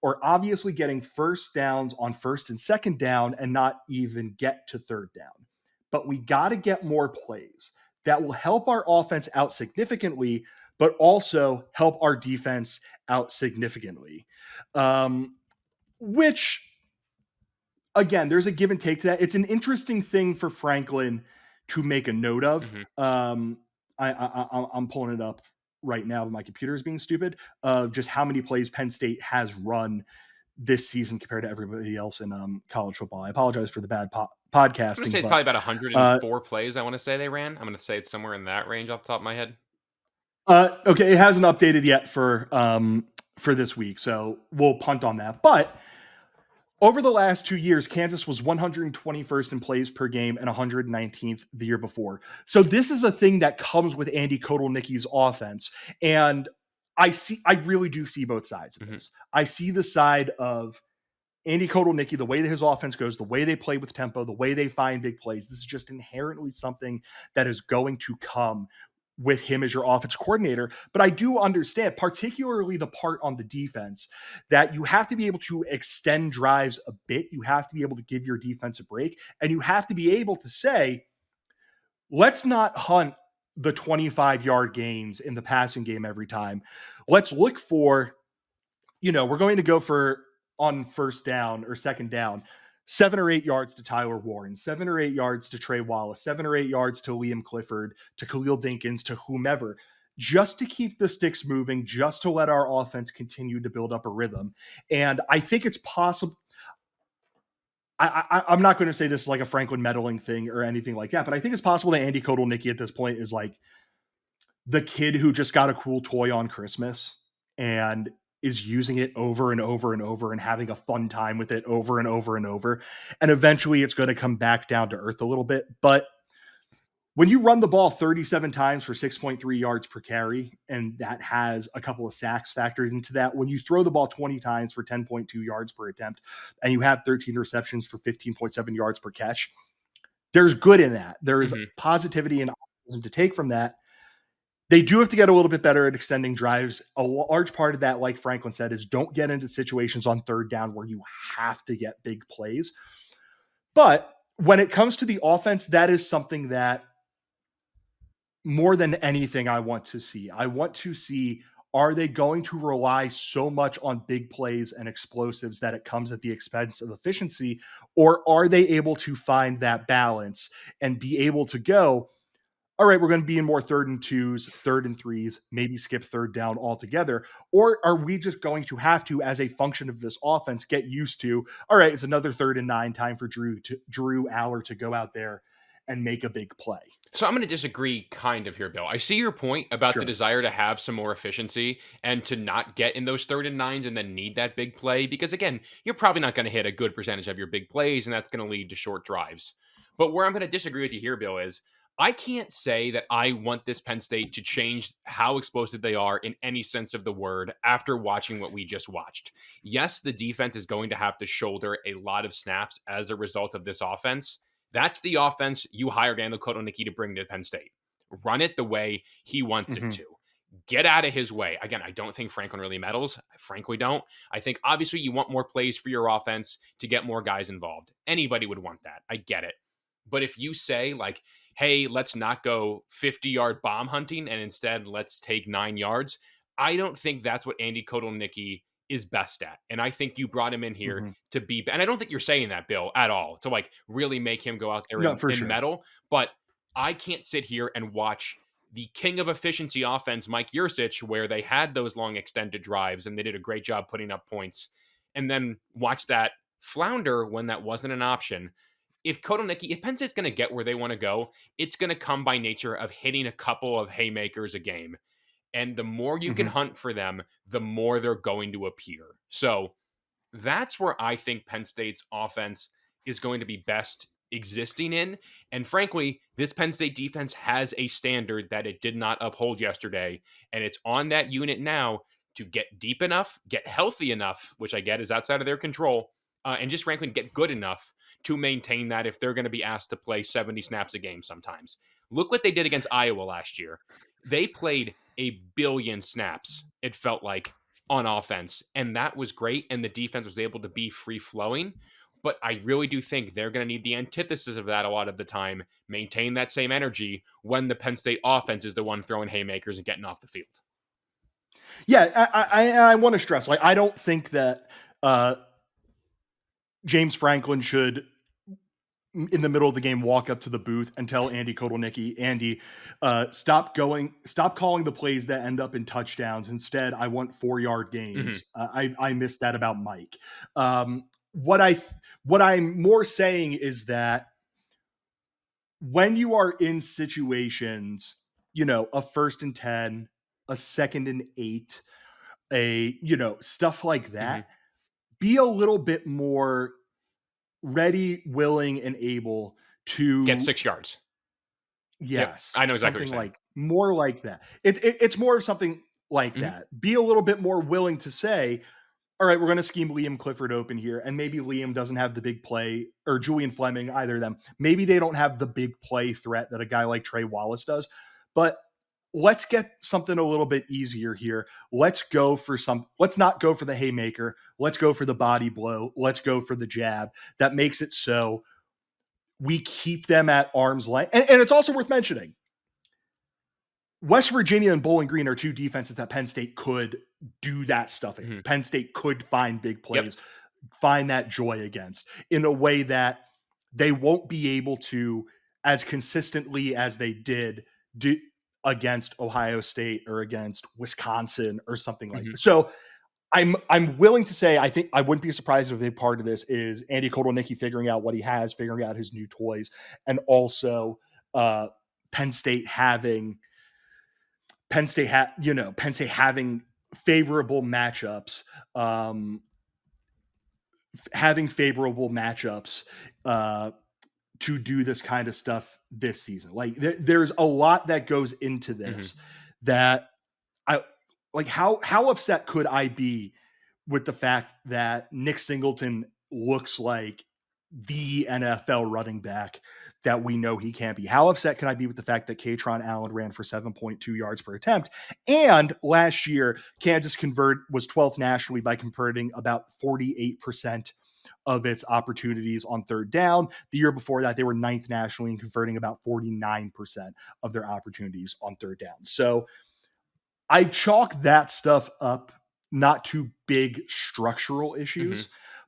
C: Or obviously getting first downs on first and second down and not even get to third down. But we got to get more plays that will help our offense out significantly, but also help our defense out significantly. Which, again, there's a give and take to that. It's an interesting thing for Franklin to make a note of. Mm-hmm. I'm pulling it up right now, but my computer is being stupid, of just how many plays Penn State has run this season compared to everybody else in college football. I apologize for the bad podcasting.
B: I'm going to say it's probably about 104 plays, I want to say they ran. I'm going to say it's somewhere in that range off the top of my head.
C: Okay, it hasn't updated yet for this week, so we'll punt on that. But over the last 2 years, Kansas was 121st in plays per game and 119th the year before. So this is a thing that comes with Andy Kotelnicki's offense, and I really do see both sides of this. I see the side of Andy Kotelnicki, the way that his offense goes, the way they play with tempo, the way they find big plays. This is just inherently something that is going to come with him as your offense coordinator. But I do understand, particularly the part on the defense, that you have to be able to extend drives a bit. You have to be able to give your defense a break. And you have to be able to say, let's not hunt the 25-yard gains in the passing game every time. Let's look for, we're going to go for, on first down or second down, 7 or 8 yards to Tyler Warren, 7 or 8 yards to Trey Wallace, 7 or 8 yards to Liam Clifford, to Khalil Dinkins, to whomever, just to keep the sticks moving, just to let our offense continue to build up a rhythm. And I think it's possible. I'm not going to say this is like a Franklin meddling thing or anything like that, but I think it's possible that Andy Kotelnicki at this point is like the kid who just got a cool toy on Christmas and is using it over and over and over and having a fun time with it over and over and over. And eventually it's going to come back down to earth a little bit. But when you run the ball 37 times for 6.3 yards per carry, and that has a couple of sacks factored into that, when you throw the ball 20 times for 10.2 yards per attempt, and you have 13 receptions for 15.7 yards per catch, there's good in that. There is positivity and optimism to take from that. They do have to get a little bit better at extending drives. A large part of that, like Franklin said, is don't get into situations on third down where you have to get big plays. But when it comes to the offense, that is something that more than anything I want to see. I want to see, are they going to rely so much on big plays and explosives that it comes at the expense of efficiency? Or are they able to find that balance and be able to go, all right, we're going to be in more 3rd and 2s, 3rd and 3s, maybe skip third down altogether? Or are we just going to have to, as a function of this offense, get used to, all right, it's another 3rd and 9, time for Drew Aller to go out there and make a big play?
B: So I'm going to disagree kind of here, Bill. I see your point about the desire to have some more efficiency and to not get in those 3rd and 9s and then need that big play, because again, you're probably not going to hit a good percentage of your big plays, and that's going to lead to short drives. But where I'm going to disagree with you here, Bill, is I can't say that I want this Penn State to change how explosive they are in any sense of the word after watching what we just watched. Yes, the defense is going to have to shoulder a lot of snaps as a result of this offense. That's the offense you hired Andy Kotelnicki to bring to Penn State. run it the way he wants it to. Get out of his way. Again, I don't think Franklin really meddles. I frankly don't. I think obviously you want more plays for your offense to get more guys involved. Anybody would want that. I get it. But if you say like, hey, let's not go 50-yard bomb hunting and instead let's take 9 yards, I don't think that's what Andy Kotelnicki is best at. And I think you brought him in here to be, and I don't think you're saying that, Bill, at all, to like really make him go out there
C: No,
B: and,
C: for
B: and
C: sure.
B: meddle. But I can't sit here and watch the king of efficiency offense, Mike Yurcich, where they had those long extended drives and they did a great job putting up points, and then watch that flounder when that wasn't an option. If Penn State's going to get where they want to go, it's going to come by nature of hitting a couple of haymakers a game. And the more you can hunt for them, the more they're going to appear. So that's where I think Penn State's offense is going to be best existing in. And frankly, this Penn State defense has a standard that it did not uphold yesterday. And it's on that unit now to get deep enough, get healthy enough, which I get is outside of their control, and just frankly get good enough to maintain that if they're going to be asked to play 70 snaps a game sometimes. Look what they did against Iowa last year. They played a billion snaps, it felt like, on offense, and that was great, and the defense was able to be free-flowing. But I really do think they're going to need the antithesis of that a lot of the time, maintain that same energy when the Penn State offense is the one throwing haymakers and getting off the field.
C: Yeah, I want to stress, like, I don't think that James Franklin should, in the middle of the game, walk up to the booth and tell Andy Kotelnicki, Andy, stop calling the plays that end up in touchdowns. Instead, I want 4-yard gains. I missed that about Mike. What I'm more saying is that when you are in situations, a 1st and 10, a 2nd and 8, stuff like that, be a little bit more ready, willing, and able to
B: get 6 yards.
C: Yes.
B: Yep, I know exactly
C: something
B: what you're saying.
C: like more like that. It's more of something like that. Be a little bit more willing to say, all right, we're going to scheme Liam Clifford open here. And maybe Liam doesn't have the big play, or Julian Fleming, either of them. Maybe they don't have the big play threat that a guy like Trey Wallace does. But let's get something a little bit easier here. Let's not go for the haymaker. Let's go for the body blow. Let's go for the jab. That makes it so we keep them at arm's length. And it's also worth mentioning, West Virginia and Bowling Green are two defenses that Penn State could do that stuff in. Penn State could find big plays, find that joy against, in a way that they won't be able to as consistently as they did do against Ohio State or against Wisconsin or something like that. So I'm willing to say, I think I wouldn't be surprised if a big part of this is Andy Kotelnicki figuring out what he has, figuring out his new toys, and also Penn State having favorable matchups, to do this kind of stuff this season. Like there's a lot that goes into this that I like. How upset could I be with the fact that Nick Singleton looks like the NFL running back that we know he can be? How upset can I be with the fact that Katron Allen ran for 7.2 yards per attempt? And last year, Kansas was 12th nationally by converting about 48% of its opportunities on 3rd down. The year before that, they were 9th nationally and converting about 49% of their opportunities on 3rd down. So I chalk that stuff up not to big structural issues,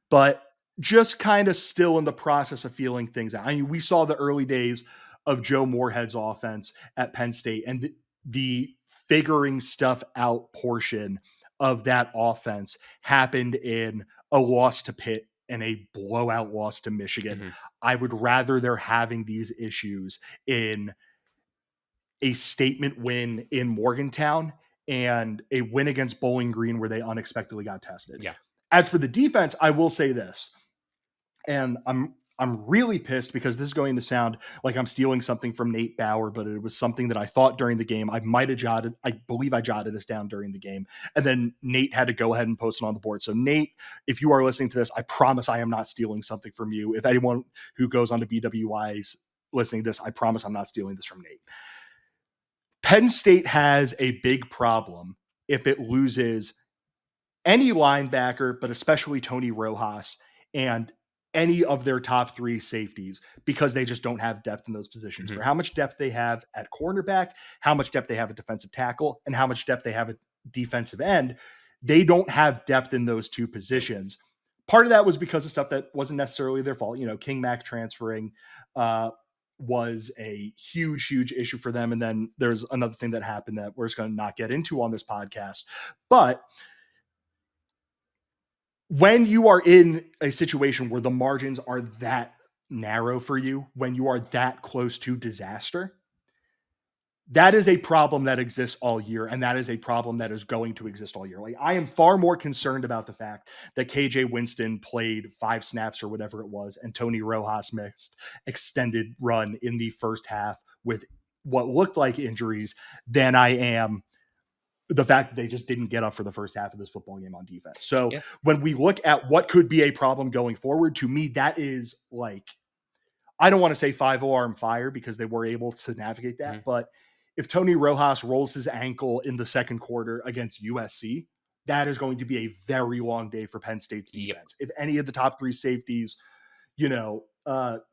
C: but just kind of still in the process of feeling things out. I mean, we saw the early days of Joe Moorhead's offense at Penn State, and the figuring stuff out portion of that offense happened in a loss to Pitt and a blowout loss to Michigan. I would rather they're having these issues in a statement win in Morgantown and a win against Bowling Green where they unexpectedly got tested.
B: Yeah.
C: As for the defense, I will say this, and I'm really pissed because this is going to sound like I'm stealing something from Nate Bauer, but it was something that I thought during the game. I believe I jotted this down during the game, and then Nate had to go ahead and post it on the board. So Nate, if you are listening to this, I promise I am not stealing something from you. If anyone who goes on to BWI is listening to this, I promise I'm not stealing this from Nate. Penn State has a big problem if it loses any linebacker, but especially Tony Rojas and any of their top 3 safeties, because they just don't have depth in those positions. For how much depth they have at cornerback, how much depth they have at defensive tackle, and how much depth they have at defensive end, they don't have depth in those 2 positions. Part of that was because of stuff that wasn't necessarily their fault. King Mack transferring was a huge issue for them. And then there's another thing that happened that we're just going to not get into on this podcast. But when you are in a situation where the margins are that narrow for you, when you are that close to disaster, that is a problem that exists all year. And that is a problem that is going to exist all year. Like, I am far more concerned about the fact that KJ Winston played 5 snaps or whatever it was, and Tony Rojas missed extended run in the first half with what looked like injuries, than I am the fact that they just didn't get up for the first half of this football game on defense. So when we look at what could be a problem going forward, to me, that is like, I don't want to say 5-alarm fire, because they were able to navigate that. But if Tony Rojas rolls his ankle in the second quarter against USC, that is going to be a very long day for Penn State's defense. If any of the top 3 safeties,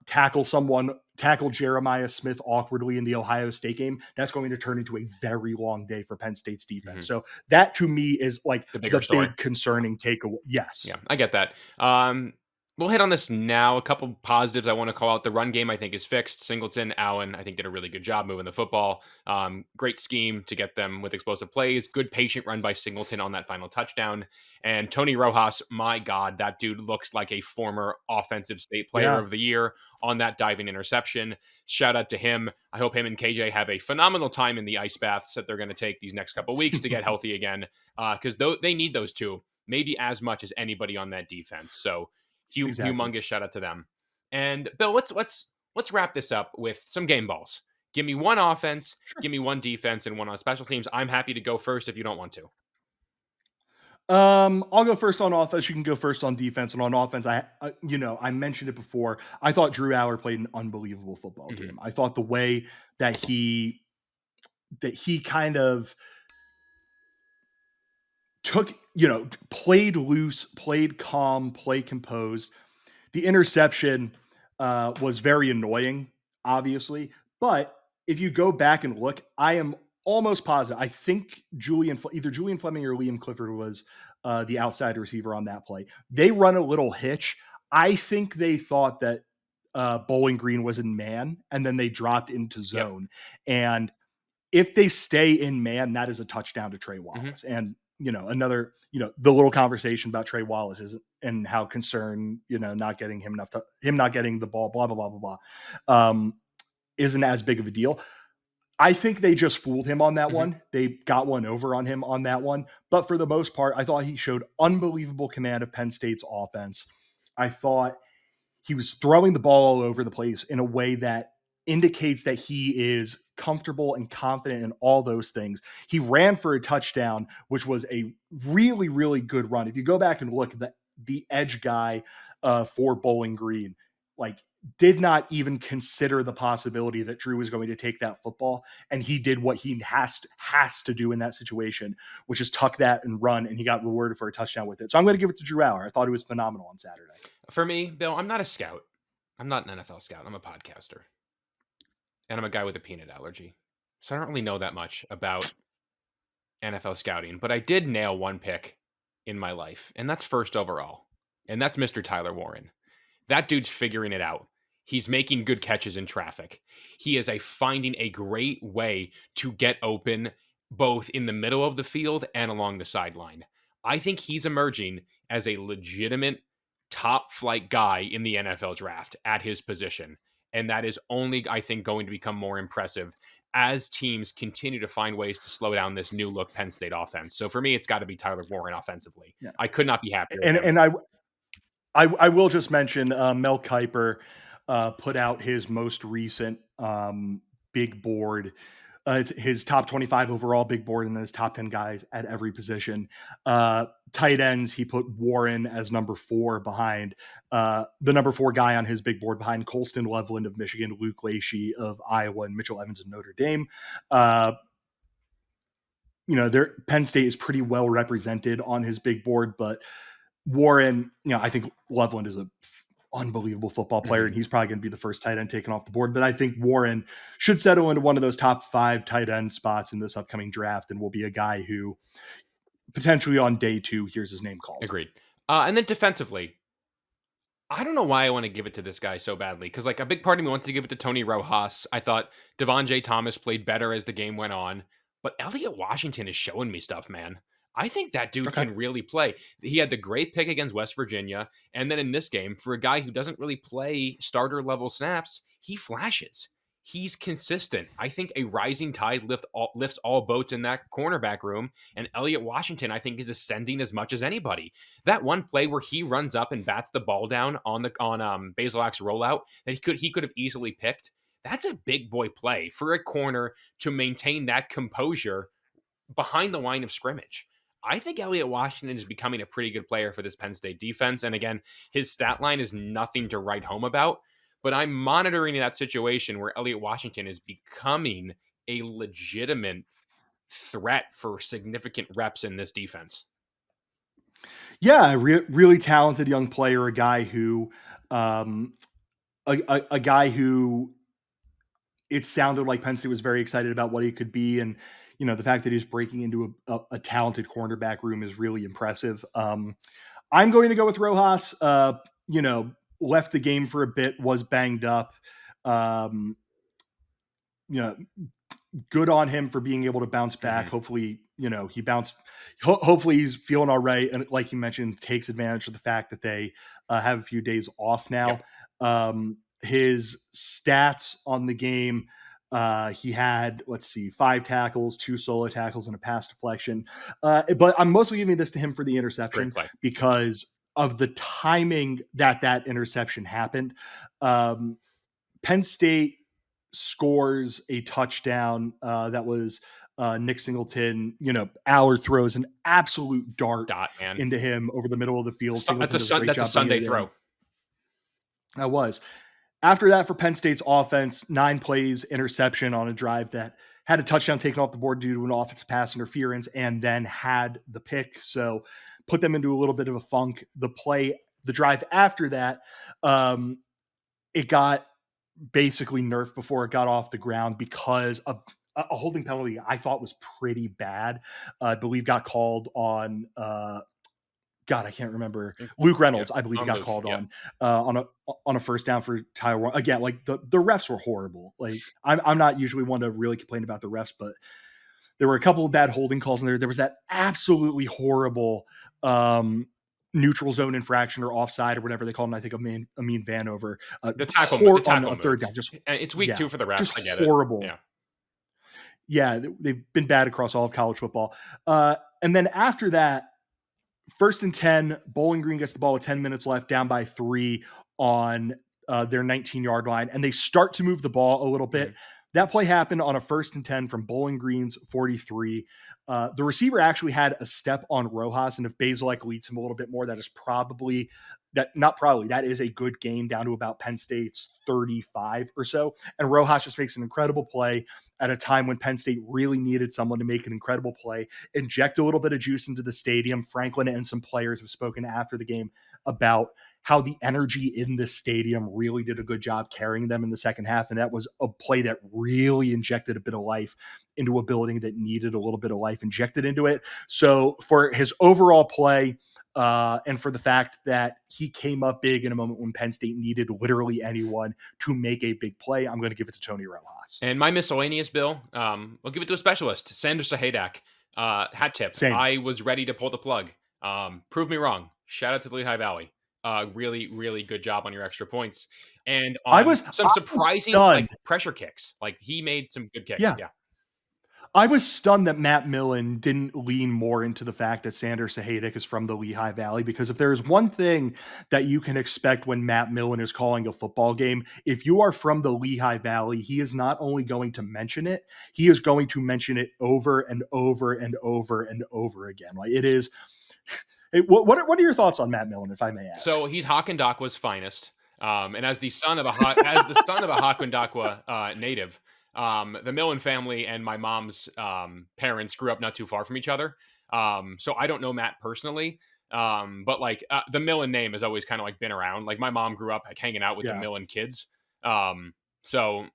C: tackle Jeremiah Smith awkwardly in the Ohio State game, that's going to turn into a very long day for Penn State's defense. So that, to me, is like the big concerning takeaway. Yes.
B: Yeah, I get that. We'll hit on this now. A couple positives I want to call out. The run game, I think, is fixed. Singleton, Allen, I think, did a really good job moving the football. Great scheme to get them with explosive plays. Good patient run by Singleton on that final touchdown. And Tony Rojas, my God, that dude looks like a former Offensive State Player of the Year on that diving interception. Shout out to him. I hope him and KJ have a phenomenal time in the ice baths that they're going to take these next couple weeks to get healthy again, because they need those 2, maybe as much as anybody on that defense. So humongous shout out to them. And Bill, let's wrap this up with some game balls. Give me one offense, give me one defense, and one on special teams. I'm happy to go first if you don't want to.
C: I'll go first on offense. You can go first on defense. And on offense, I mentioned it before. I thought Drew Aller played an unbelievable football game. I thought the way that he kind of took, played loose, played calm, played composed. The interception was very annoying, obviously. But if you go back and look, I am almost positive. I think either Julian Fleming or Liam Clifford was the outside receiver on that play. They run a little hitch. I think they thought that Bowling Green was in man, and then they dropped into zone. And if they stay in man, that is a touchdown to Trey Wallace. And another, the little conversation about Trey Wallace is, and how concerned, not getting him not getting the ball, blah, blah, blah, blah, blah, isn't as big of a deal. I think they just fooled him on that one. They got one over on him on that one. But for the most part, I thought he showed unbelievable command of Penn State's offense. I thought he was throwing the ball all over the place in a way that indicates that he is comfortable and confident in all those things. He ran for a touchdown, which was a really, really good run. If you go back and look, the edge guy for Bowling Green, did not even consider the possibility that Drew was going to take that football. And he did what he has to do in that situation, which is tuck that and run. And he got rewarded for a touchdown with it. So I'm going to give it to Drew Aller. I thought it was phenomenal on Saturday.
B: For me, Bill, I'm not a scout. I'm not an NFL scout. I'm a podcaster. And I'm a guy with a peanut allergy. So I don't really know that much about NFL scouting, but I did nail one pick in my life, and that's first overall. And that's Mr. Tyler Warren. That dude's figuring it out. He's making good catches in traffic. He is finding a great way to get open both in the middle of the field and along the sideline. I think he's emerging as a legitimate top flight guy in the NFL draft at his position. And that is only, I think, going to become more impressive as teams continue to find ways to slow down this new look Penn State offense. So for me, it's got to be Tyler Warren offensively. Yeah. I could not be happier.
C: And I will just mention Mel Kiper put out his most recent big board, his top 25 overall big board, and then his top 10 guys at every position. Tight ends, he put Warren as number 4 behind the number 4 guy on his big board behind Colston Loveland of Michigan, Luke Lachey of Iowa, and Mitchell Evans of Notre Dame. Penn State is pretty well represented on his big board, but Warren, I think Loveland is a unbelievable football player, and he's probably going to be the first tight end taken off the board. But I think Warren should settle into one of those top 5 tight end spots in this upcoming draft, and will be a guy who potentially on day 2 hears his name called.
B: Agreed. And then defensively, I don't know why I want to give it to this guy so badly, because like a big part of me wants to give it to Tony Rojas. I thought Devon J. Thomas played better as the game went on, but Elliott Washington is showing me stuff, man. I think that dude can really play. He had the great pick against West Virginia, and then in this game, for a guy who doesn't really play starter level snaps, he flashes. He's consistent. I think a rising tide lifts all boats in that cornerback room, and Elliott Washington, I think, is ascending as much as anybody. That one play where he runs up and bats the ball down on Bazelak's rollout that he could have easily picked. That's a big boy play for a corner to maintain that composure behind the line of scrimmage. I think Elliott Washington is becoming a pretty good player for this Penn State defense. And again, his stat line is nothing to write home about, but I'm monitoring that situation where Elliott Washington is becoming a legitimate threat for significant reps in this defense.
C: Yeah, really talented young player, a guy who, it sounded like Penn State was very excited about what he could be. And, the fact that he's breaking into a talented cornerback room is really impressive. I'm going to go with Rojas. Left the game for a bit, was banged up. Good on him for being able to bounce back. Hopefully, he bounced. Hopefully he's feeling all right. And like you mentioned, takes advantage of the fact that they have a few days off now. Yep. His stats on the game, he had, 5 tackles, 2 solo tackles, and a pass deflection. But I'm mostly giving this to him for the interception because of the timing that interception happened. Penn State scores a touchdown that was Nick Singleton. Allard throws an absolute dart into him over the middle of the field.
B: That's a Sunday throw.
C: That was. After that, for Penn State's offense, 9 plays, interception on a drive that had a touchdown taken off the board due to an offensive pass interference, and then had the pick. So put them into a little bit of a funk. The drive after that, it got basically nerfed before it got off the ground because a holding penalty I thought was pretty bad. I believe got called on I can't remember. Luke Reynolds, I believe, got called on a first down for Tyler. Again, like the refs were horrible. Like I'm not usually one to really complain about the refs, but there were a couple of bad holding calls in there. There was that absolutely horrible neutral zone infraction or offside or whatever they call it. I think Amin Vanover.
B: The tackle
C: on a third down.
B: It's week 2 for the refs.
C: Just
B: I get
C: horrible.
B: it.
C: Yeah, they've been bad across all of college football. And then after that, 1st and 10, Bowling Green gets the ball with 10 minutes left, down by 3 on their 19-yard line, and they start to move the ball a little bit. That play happened on a 1st and 10 from Bowling Green's 43. The receiver actually had a step on Rojas, and if Bazelak leads him a little bit more, that is a good gain down to about Penn State's 35 or so. And Rojas just makes an incredible play at a time when Penn State really needed someone to make an incredible play, inject a little bit of juice into the stadium. Franklin and some players have spoken after the game about how the energy in the stadium really did a good job carrying them in the second half. And that was a play that really injected a bit of life into a building that needed a little bit of life injected into it. So for his overall play, and for the fact that he came up big in a moment when Penn State needed literally anyone to make a big play, I'm going to give it to Tony Rojas.
B: And my miscellaneous, Bill, I'll give it to a specialist, Sander Sahadak. Hat tip.
C: Same.
B: I was ready to pull the plug. Prove me wrong. Shout out to the Lehigh Valley. Really, really good job on your extra points. And some surprising pressure kicks. Like he made some good kicks. Yeah.
C: I was stunned that Matt Millen didn't lean more into the fact that Sander Sahadak is from the Lehigh Valley, because if there's one thing that you can expect when Matt Millen is calling a football game, if you are from the Lehigh Valley, he is not only going to mention it, he is going to mention it over and over and over and over again. Like it is. What are your thoughts on Matt Millen, if I may ask?
B: So he's Hakondakwa's finest, and as the son of a Hakondakwa native. The Millen family and my mom's parents grew up not too far from each other. So I don't know Matt personally. But like the Millen name has always kind of like been around. Like my mom grew up like hanging out with the
C: Yeah.
B: Millen kids. So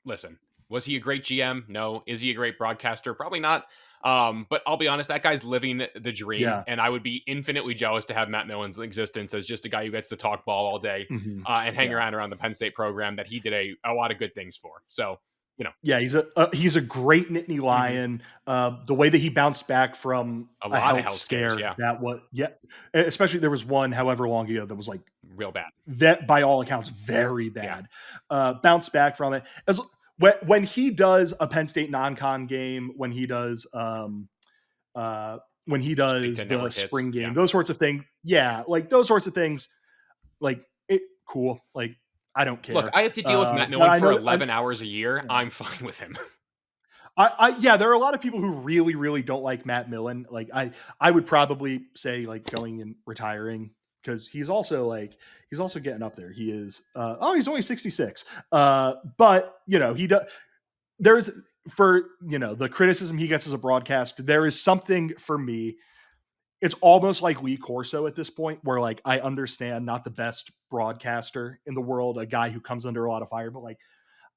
B: listen, was he a great GM? No. Is he a great broadcaster? Probably not. But I'll be honest, that guy's living the dream,
C: Yeah.
B: and I would be infinitely jealous to have Matt Millen's existence as just a guy who gets to talk ball all day and hang around the Penn State program that he did a lot of good things for. So,
C: Yeah, he's a great Nittany Lion. The way that he bounced back from
B: a
C: a
B: lot of
C: health
B: health
C: scare,
B: scares,
C: especially there was one however long ago that was like
B: real bad.
C: that by all accounts very bad. Bounced back from it when he does a Penn State non-con game, when he does the spring game, those sorts of things. Yeah, like those sorts of things. Like it, cool. Like I don't care.
B: Look, I have to deal with Matt Millen for 11 hours a year. I'm fine with him.
C: There are a lot of people who really, really don't like Matt Millen. Like I would probably say like going and retiring because he's also getting up there. He is, he's only 66. But he does, there's for, the criticism he gets as a broadcaster, there is something for me. It's almost like Lee Corso at this point where like, I understand not the best broadcaster in the world, a guy who comes under a lot of fire, but like,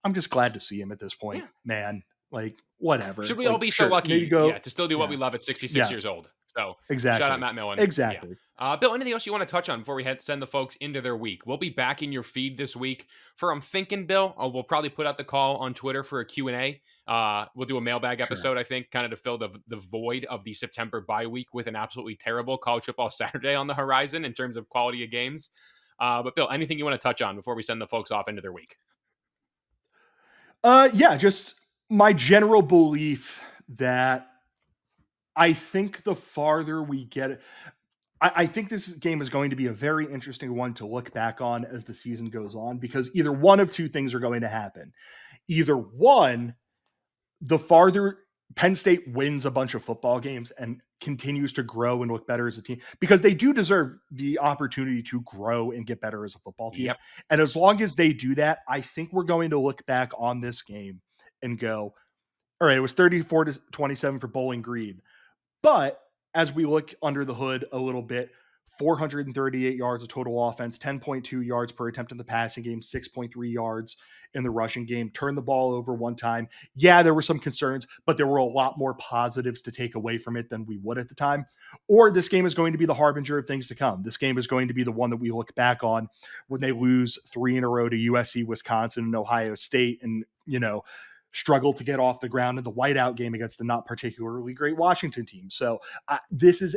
C: I'm just glad to see him at this point, man. Like, whatever.
B: Should we
C: like,
B: all be so lucky to still do what we
C: yeah.
B: love at 66 years old? So
C: exactly.
B: Shout out Matt Millen.
C: Exactly.
B: Yeah. Bill, anything else you want to touch on before we send the folks into their week? We'll be back in your feed this week for I'm Thinking, Bill. We'll probably put out the call on Twitter for a Q&A. We'll do a mailbag episode, I think, kind of to fill the void of the September bye week with an absolutely terrible college football Saturday on the horizon in terms of quality of games. But Bill, anything you want to touch on before we send the folks off into their week?
C: Just my general belief that I think the farther we get it, I think this game is going to be a very interesting one to look back on as the season goes on, because either one of two things are going to happen. Either one, the farther Penn State wins a bunch of football games and continues to grow and look better as a team, because they do deserve the opportunity to grow and get better as a football team.
B: Yep.
C: And as long as they do that, I think we're going to look back on this game and go, all right, it was 34-27 for Bowling Green. But as we look under the hood a little bit, 438 yards of total offense, 10.2 yards per attempt in the passing game, 6.3 yards in the rushing game, turned the ball over one time. Yeah, there were some concerns, but there were a lot more positives to take away from it than we would at the time. Or this game is going to be the harbinger of things to come. This game is going to be the one that we look back on when they lose 3 in a row to USC, Wisconsin, and Ohio State, and, struggle to get off the ground in the whiteout game against a not particularly great Washington team. So this is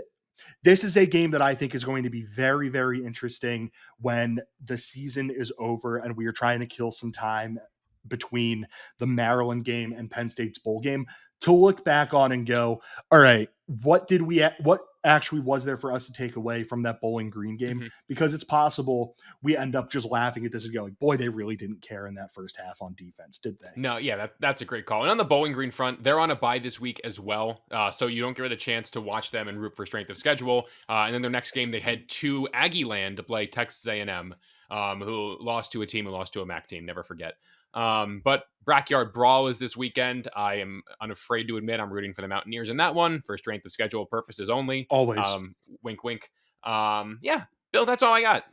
C: a game that I think is going to be very, very interesting when the season is over and we are trying to kill some time between the Maryland game and Penn State's bowl game to look back on and go, all right, what actually was there for us to take away from that Bowling Green game? Mm-hmm. Because it's possible we end up just laughing at this and going, boy, they really didn't care in that first half on defense, did they?
B: No, yeah, that's a great call. And on the Bowling Green front, they're on a bye this week as well. So you don't get a chance to watch them and root for strength of schedule. And then their next game, they head to Aggieland to play Texas A&M, who lost to a team who lost to a MAC team. Never forget. But Backyard Brawl is this weekend. I am unafraid to admit I'm rooting for the Mountaineers in that one for strength of schedule purposes only.
C: Always.
B: Wink, wink. Yeah, Bill, that's all I got.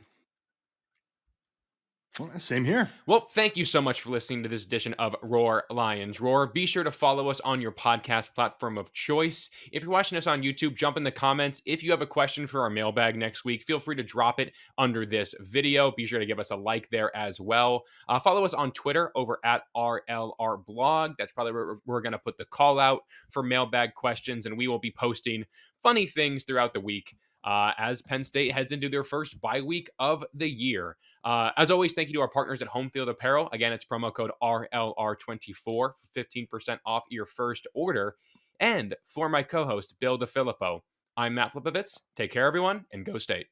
C: Same here.
B: Well, thank you so much for listening to this edition of Roar Lions Roar. Be sure to follow us on your podcast platform of choice. If you're watching us on YouTube, jump in the comments. If you have a question for our mailbag next week, feel free to drop it under this video. Be sure to give us a like there as well. Follow us on Twitter over at RLRblog. That's probably where we're going to put the call out for mailbag questions, and we will be posting funny things throughout the week as Penn State heads into their first bye week of the year. As always, thank you to our partners at Home Field Apparel. Again, it's promo code RLR24 for 15% off your first order. And for my co-host, Bill DeFilippo, I'm Matt Flipovitz. Take care, everyone, and go State.